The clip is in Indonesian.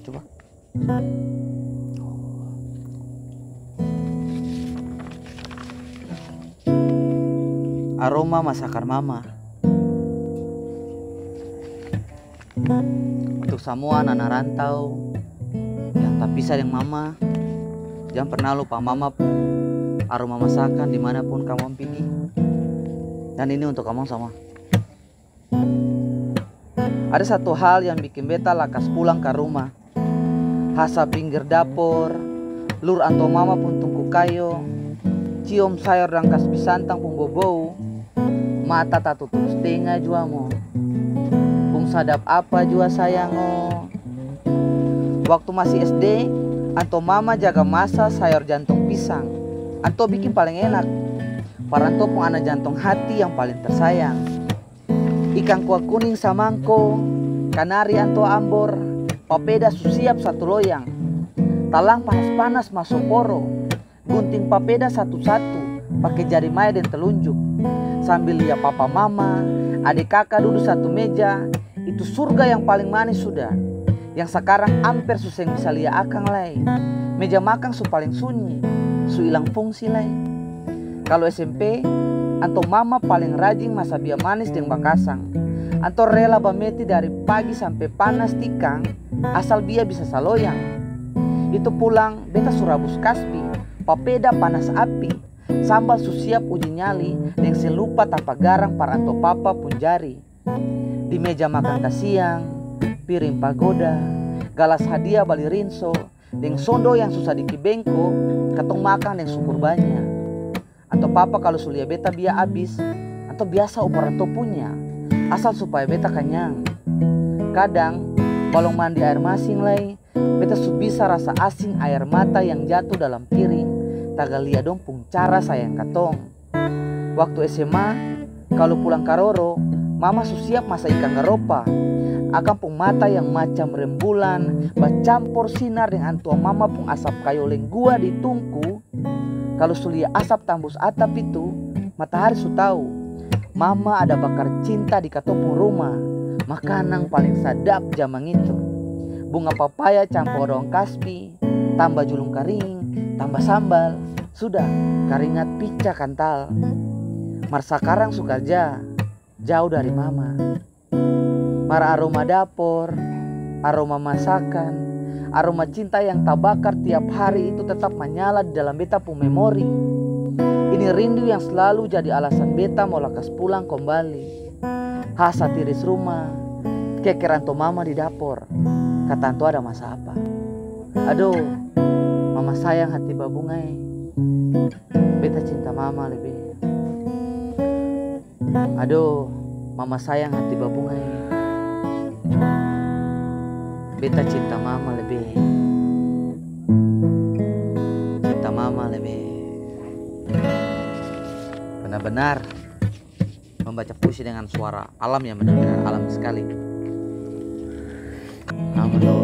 Coba. Aroma masakan mama. Untuk semua anak rantau yang tak pisah dengan mama, jangan pernah lupa mama pun aroma masakan dimanapun kamu pergi. Dan ini untuk kamu sama. Ada satu hal yang bikin beta lakas pulang ke rumah. Hasa pinggir dapur, lur atau mama pun tungku kayo, cium sayur dan kasbi santang pun bobou, mata tak tutup setengah jua mo. Pung sadap apa jua sayango. Waktu masih SD, anto mama jaga masak sayur jantung pisang. Anto bikin paling enak. Paranto pun anak jantung hati yang paling tersayang. Ikan kuah kuning samangko, kanari anto ambor, papeda susiap satu loyang. Talang panas-panas masuk poro, gunting papeda satu-satu, pakai jari maya dan telunjuk. Sambil lihat papa mama, adik kakak duduk satu meja, itu surga yang paling manis sudah. Yang sekarang hampir susah bisa lihat akang lai. Meja makan su paling sunyi, su hilang fungsi lai. Kalau SMP, anto mama paling rajin masak bia manis dengan bakasang. Anto rela bameti dari pagi sampai panas tikang, asal bia bisa saloyang. Itu pulang, beta surabus kasbi, papeda panas api, sambal susiap uji nyali, dan selupa tanpa garang paranto papa pun jari. Di meja makan kasiang, piring pagoda, galas hadiah bali rinso, dengan sondo yang susah dikibengko, katong makan yang syukur banyak. Atau papa kalau sulia beta bia abis, atau biasa upah ranto punya, asal supaya beta kenyang. Kadang, balong mandi air masing lai, beta su bisa rasa asing air mata yang jatuh dalam piring, tagalia dong pung cara sayang katong. Waktu SMA, kalau pulang karoro, mama su siap masak ikan garopa. Akang pung mata yang macam rembulan, bercampur sinar dengan antua mama pung asap kayu lenggua di tungku. Kalau sulia asap tambus atap itu, matahari su tahu mama ada bakar cinta di katopung rumah. Makanan paling sadap jamang itu. Bunga papaya campur daun kasbi, tambah julung kering, tambah sambal. Sudah, keringat pica kantal. Mar sekarang su kerja, jauh dari mama. Mar aroma dapur, aroma masakan, aroma cinta yang tak bakar tiap hari itu tetap menyala di dalam beta pun memori. Ini rindu yang selalu jadi alasan beta mau lakas pulang kembali. Hasa tiris rumah, kekeranto mama di dapur. Kata anto ada masa apa? Aduh, mama sayang hati babungai. Beta cinta mama lebih. Aduh, mama sayang hati babungai. Beta cinta mama lebih. Cinta mama lebih. Benar-benar membaca puisi dengan suara alam yang benar-benar alam sekali. Aduh.